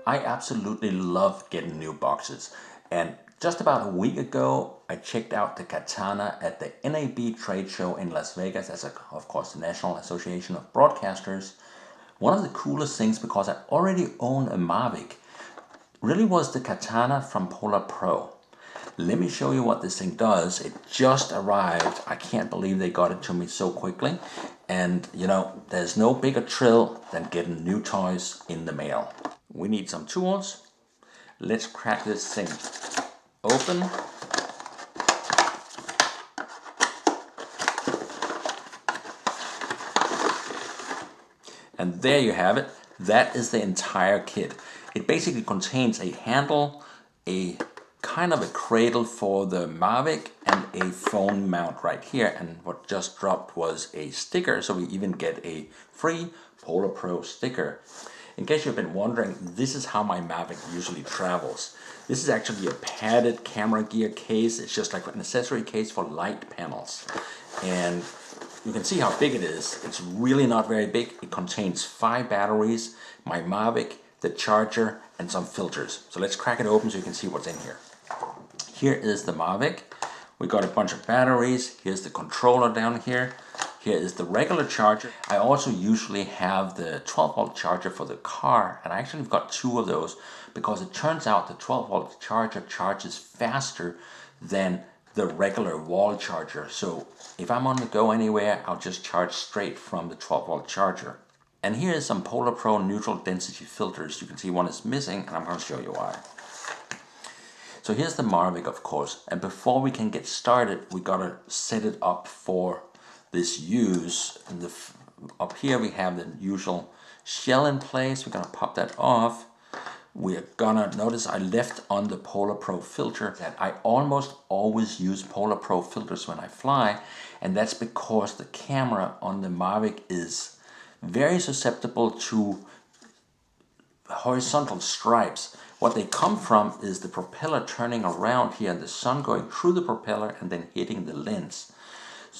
I absolutely love getting new boxes, and just about a week ago I checked out the Katana at the NAB trade show in Las Vegas. That's of course the National Association of Broadcasters. One of the coolest things, because I already own a Mavic, really was the Katana from PolarPro. Let me show you what this thing does. It just arrived. I can't believe they got it to me so quickly. And you know, there's no bigger thrill than getting new toys in the mail. We need some tools. Let's crack this thing open. And there you have it. That is the entire kit. It basically contains a handle, a kind of a cradle for the Mavic, and a phone mount right here. And what just dropped was a sticker, so we even get a free PolarPro sticker. In case you've been wondering, this is how my Mavic usually travels. This is actually a padded camera gear case. It's just like an accessory case for light panels. And you can see how big it is. It's really not very big. It contains 5 batteries, my Mavic, the charger, and some filters. So let's crack it open so you can see what's in here. Here is the Mavic. We got a bunch of batteries. Here's the controller down here. Here is the regular charger. I also usually have the 12-volt charger for the car, and I actually have got 2 of those because it turns out the 12-volt charger charges faster than the regular wall charger. So if I'm on the go anywhere, I'll just charge straight from the 12-volt charger. And here is some PolarPro neutral density filters. You can see one is missing, and I'm going to show you why. So here's the Mavic, of course, and before we can get started, we gotta set it up for this use. And up here we have the usual shell in place. We're gonna pop that off. We're gonna notice I left on the PolarPro filter. That I almost always use PolarPro filters when I fly, and that's because the camera on the Mavic is very susceptible to horizontal stripes. What they come from is the propeller turning around here and the sun going through the propeller and then hitting the lens.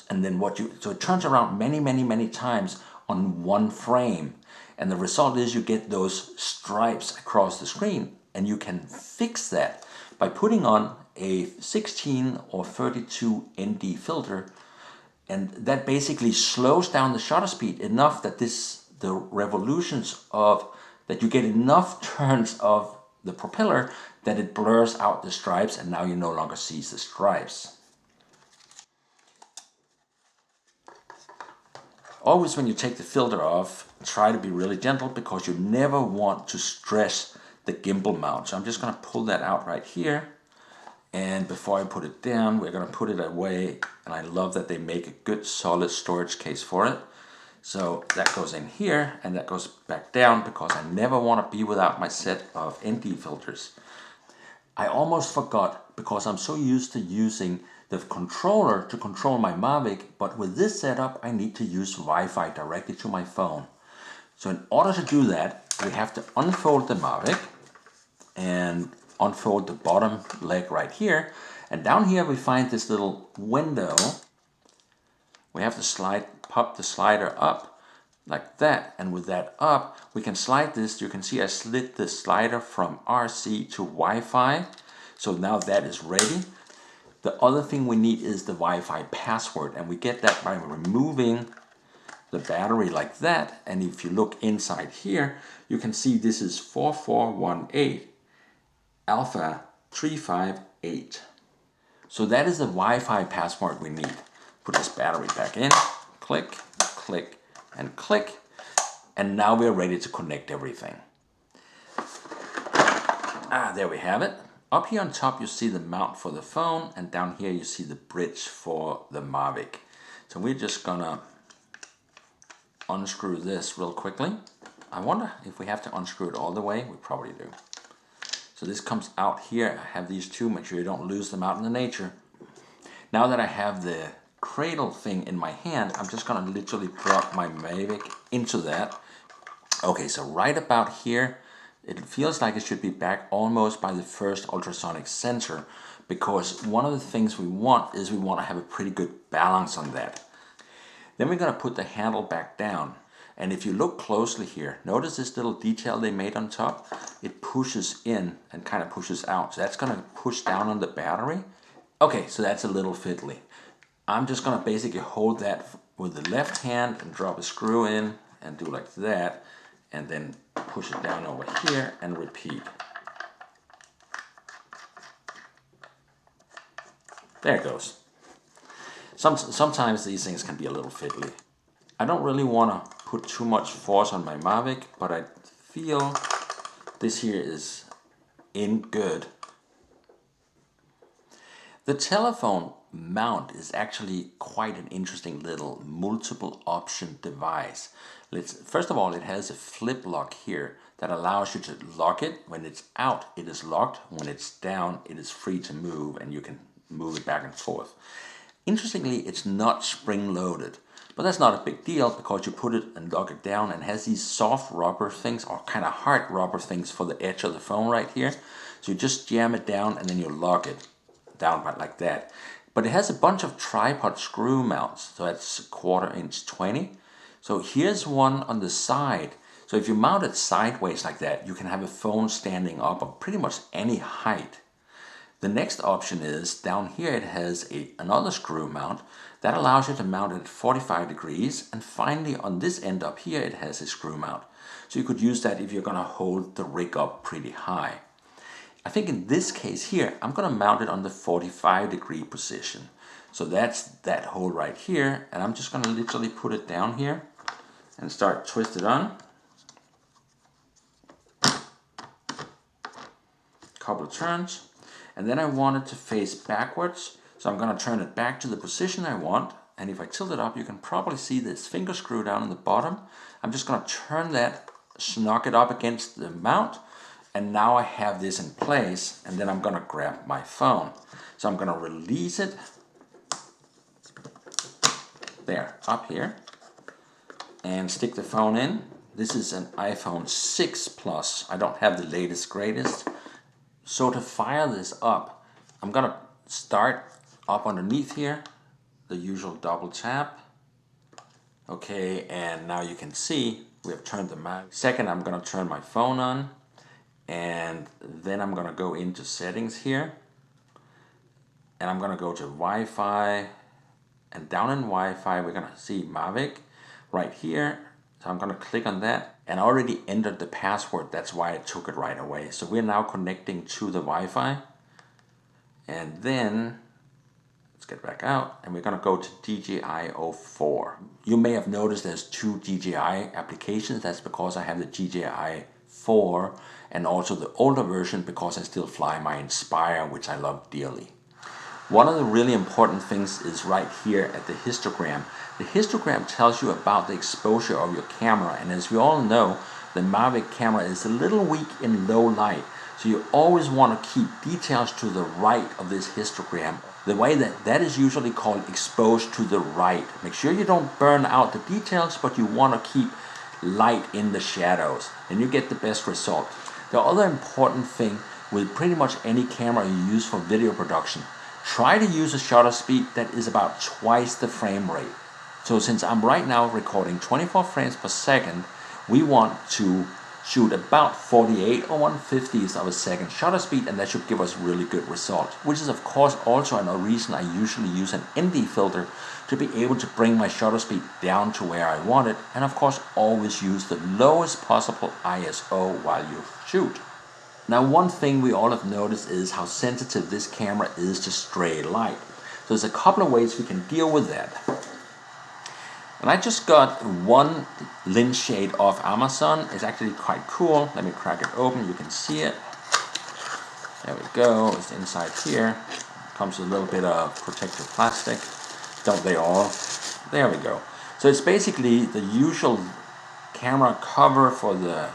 And then so it turns around many times on one frame. And the result is you get those stripes across the screen. And you can fix that by putting on a 16 or 32 ND filter. And that basically slows down the shutter speed enough that the revolutions that you get enough turns of the propeller that it blurs out the stripes, and now you no longer see the stripes. Always when you take the filter off, try to be really gentle because you never want to stress the gimbal mount. So I'm just going to pull that out right here, and before I put it down, we're going to put it away. And I love that they make a good solid storage case for it. So that goes in here and that goes back down because I never want to be without my set of ND filters. I almost forgot because I'm so used to using the controller to control my Mavic, but with this setup I need to use Wi-Fi directly to my phone. So in order to do that, we have to unfold the Mavic and unfold the bottom leg right here. And down here we find this little window. We have to pop the slider up like that, and with that up we can slide this. You can see I slid the slider from RC to Wi-Fi, so now that is ready. The other thing we need is the Wi-Fi password, and we get that by removing the battery like that. And if you look inside here, you can see this is 4418 Alpha 358. So that is the Wi-Fi password we need. Put this battery back in, click, click, and click, and now we're ready to connect everything. There we have it. Up here on top you see the mount for the phone, and down here you see the bridge for the Mavic. So we're just gonna unscrew this real quickly. I wonder if we have to unscrew it all the way. We probably do. So this comes out here. I have these two, make sure you don't lose them out in the nature. Now that I have the cradle thing in my hand, I'm just gonna literally drop my Mavic into that. Okay, so right about here, it feels like it should be back almost by the first ultrasonic sensor, because one of the things we want to have a pretty good balance on that. Then we're gonna put the handle back down. And if you look closely here, notice this little detail they made on top? It pushes in and kind of pushes out. So that's going to push down on the battery. Okay, so that's a little fiddly. I'm just going to basically hold that with the left hand and drop a screw in and do like that. And then push it down over here and repeat. There it goes. Sometimes these things can be a little fiddly. I don't really want to put too much force on my Mavic, but I feel this here is in good. The telephone mount is actually quite an interesting little multiple option device. First of all, it has a flip lock here that allows you to lock it. When it's out, it is locked. When it's down, it is free to move and you can move it back and forth. Interestingly, it's not spring loaded, but that's not a big deal because you put it and lock it down, and it has these soft rubber things or kind of hard rubber things for the edge of the phone right here. So you just jam it down and then you lock it down like that. But it has a bunch of tripod screw mounts, so that's 1/4 inch 20. So here's one on the side. So if you mount it sideways like that, you can have a phone standing up of pretty much any height. The next option is down here it has another screw mount that allows you to mount it at 45 degrees, and finally on this end up here it has a screw mount. So you could use that if you're going to hold the rig up pretty high. I think in this case here I'm going to mount it on the 45 degree position. So that's that hole right here, and I'm just going to literally put it down here and start twist it on. Couple of turns. And then I want it to face backwards, so I'm going to turn it back to the position I want. And if I tilt it up, you can probably see this finger screw down in the bottom. I'm just going to turn that, snug it up against the mount, and now I have this in place. And then I'm going to grab my phone. So I'm going to release it. There, up here. And stick the phone in. This is an iPhone 6 Plus. I don't have the latest, greatest. So to fire this up, I'm going to start up underneath here, the usual double tap. Okay, and now you can see we have turned the Mavic. Second, I'm going to turn my phone on, and then I'm going to go into settings here, and I'm going to go to Wi-Fi, and down in Wi-Fi we're going to see Mavic right here. So I'm going to click on that, and I already entered the password. That's why I took it right away. So we're now connecting to the Wi-Fi. And then, let's get back out, and we're going to go to DJI 04. You may have noticed there's 2 DJI applications. That's because I have the DJI 4 and also the older version because I still fly my Inspire, which I love dearly. One of the really important things is right here at the histogram. The histogram tells you about the exposure of your camera, and as we all know, the Mavic camera is a little weak in low light, so you always want to keep details to the right of this histogram. The way that is usually called exposed to the right. Make sure you don't burn out the details, but you want to keep light in the shadows, and you get the best result. The other important thing with pretty much any camera you use for video production, try to use a shutter speed that is about twice the frame rate. So since I'm right now recording 24 frames per second, we want to shoot about 48 or 1/50th of a second shutter speed, and that should give us really good results. Which is of course also another reason I usually use an ND filter to be able to bring my shutter speed down to where I want it, and of course always use the lowest possible ISO while you shoot. Now one thing we all have noticed is how sensitive this camera is to stray light. So there's a couple of ways we can deal with that. And I just got one lens shade off Amazon. It's actually quite cool. Let me crack it open. You can see it. There we go. It's inside here. Comes with a little bit of protective plastic. Don't they all? There we go. So it's basically the usual camera cover for the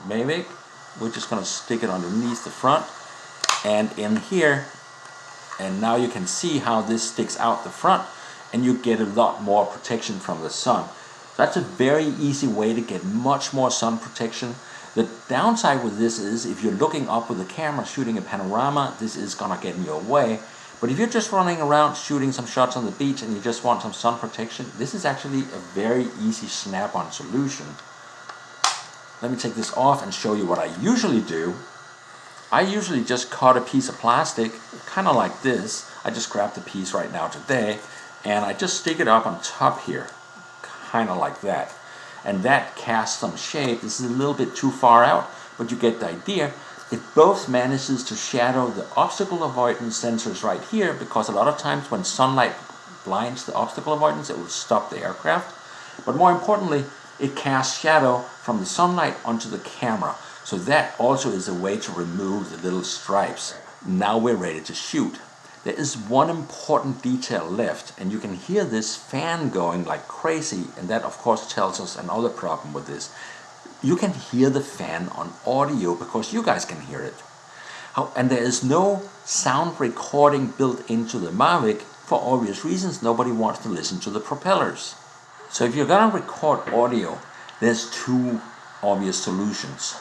Mavic. We're just going to stick it underneath the front and in here. And now you can see how this sticks out the front, and you get a lot more protection from the sun. That's a very easy way to get much more sun protection. The downside with this is if you're looking up with the camera shooting a panorama, this is gonna get in your way. But if you're just running around shooting some shots on the beach and you just want some sun protection, this is actually a very easy snap-on solution. Let me take this off and show you what I usually do. I usually just cut a piece of plastic, kind of like this. I just grabbed the piece right now today, and I just stick it up on top here, kind of like that. And that casts some shade. This is a little bit too far out, but you get the idea. It both manages to shadow the obstacle avoidance sensors right here, because a lot of times when sunlight blinds the obstacle avoidance, it will stop the aircraft. But more importantly, it casts shadow from the sunlight onto the camera. So that also is a way to remove the little stripes. Now we're ready to shoot. There is one important detail left, and you can hear this fan going like crazy, and that of course tells us another problem with this. You can hear the fan on audio because you guys can hear it. And there is no sound recording built into the Mavic for obvious reasons. Nobody wants to listen to the propellers. So if you're gonna record audio, there's two obvious solutions.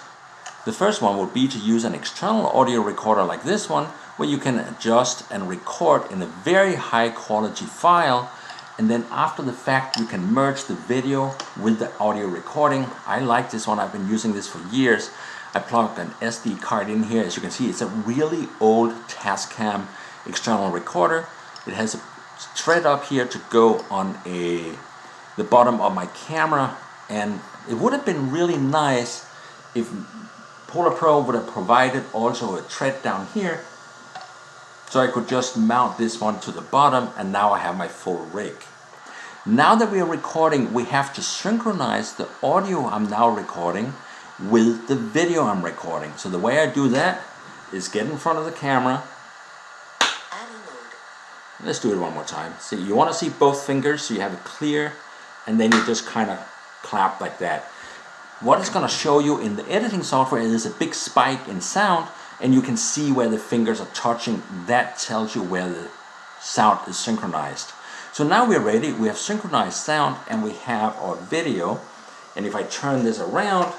The first one would be to use an external audio recorder like this one, where you can adjust and record in a very high quality file, and then after the fact you can merge the video with the audio recording. I like this one, I've been using this for years. I plugged an SD card in here. As you can see, it's a really old Tascam external recorder. It has a thread up here to go on the bottom of my camera, and it would have been really nice if PolarPro would have provided also a thread down here, so I could just mount this one to the bottom, and now I have my full rig. Now that we are recording, we have to synchronize the audio I'm now recording with the video I'm recording. So the way I do that is get in front of the camera. Let's do it one more time. See, you want to see both fingers so you have it clear, and then you just kind of clap like that. What it's going to show you in the editing software is a big spike in sound, and you can see where the fingers are touching. That tells you where the sound is synchronized. So now we're ready. We have synchronized sound and we have our video. And if I turn this around,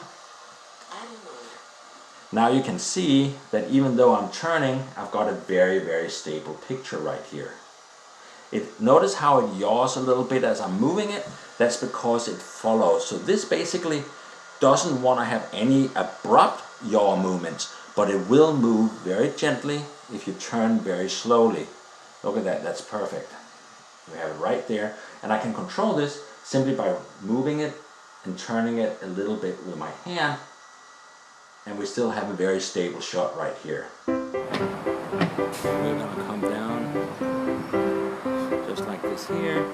now you can see that even though I'm turning, I've got a very, very stable picture right here. Notice how it yaws a little bit as I'm moving it. That's because it follows. So this basically doesn't want to have any abrupt yaw movements, but it will move very gently if you turn very slowly. Look at that, that's perfect. We have it right there, and I can control this simply by moving it and turning it a little bit with my hand, and we still have a very stable shot right here. We're gonna come down just like this here.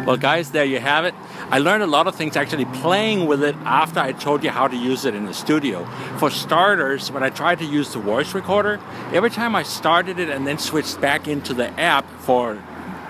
Well guys, there you have it. I learned a lot of things actually playing with it after I told you how to use it in the studio. For starters, when I tried to use the voice recorder, every time I started it and then switched back into the app for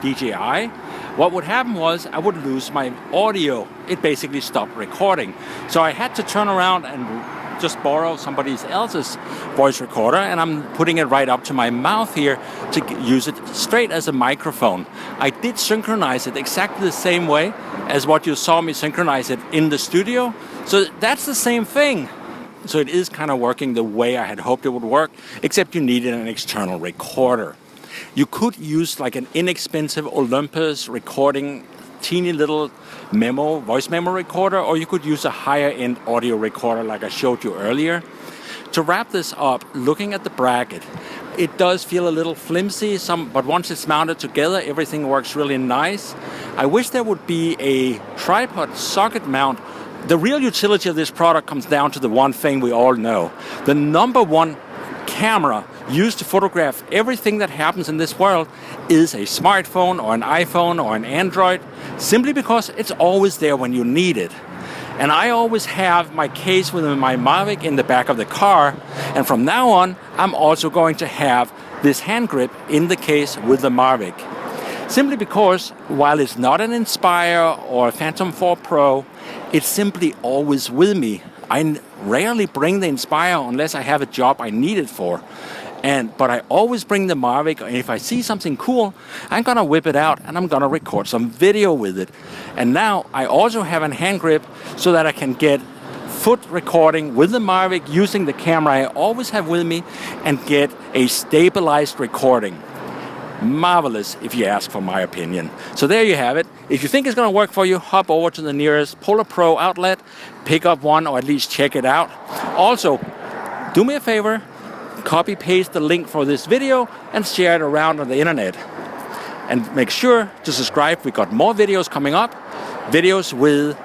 DJI, what would happen was I would lose my audio. It basically stopped recording. So I had to turn around and just borrow somebody else's voice recorder, and I'm putting it right up to my mouth here to use it straight as a microphone. I did synchronize it exactly the same way as what you saw me synchronize it in the studio. So that's the same thing. So it is kind of working the way I had hoped it would work, except you needed an external recorder. You could use like an inexpensive Olympus recording, teeny little voice memo recorder, or you could use a higher end audio recorder like I showed you earlier. To wrap this up, looking at the bracket, it does feel a little flimsy, but once it's mounted together, everything works really nice. I wish there would be a tripod socket mount. The real utility of this product comes down to the one thing we all know. The number one camera used to photograph everything that happens in this world is a smartphone or an iPhone or an Android, simply because it's always there when you need it. And I always have my case with my Mavic in the back of the car, and from now on I'm also going to have this hand grip in the case with the Mavic. Simply because while it's not an Inspire or a Phantom 4 Pro, it's simply always with me. I rarely bring the Inspire unless I have a job I need it for. But I always bring the Mavic, and if I see something cool, I'm gonna whip it out and I'm gonna record some video with it. And now I also have a hand grip so that I can get foot recording with the Mavic using the camera I always have with me and get a stabilized recording. Marvelous, if you ask for my opinion. So there you have it. If you think it's going to work for you, hop over to the nearest PolarPro outlet, pick up one, or at least check it out. Also, do me a favor, copy paste the link for this video and share it around on the internet. And make sure to subscribe. We got more videos coming up, videos with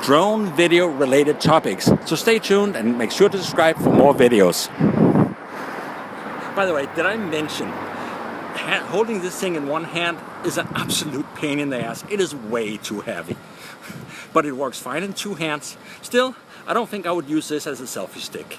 drone video related topics. So stay tuned and make sure to subscribe for more videos. By the way, did I mention holding this thing in one hand is an absolute pain in the ass. It is way too heavy. But it works fine in two hands. Still, I don't think I would use this as a selfie stick.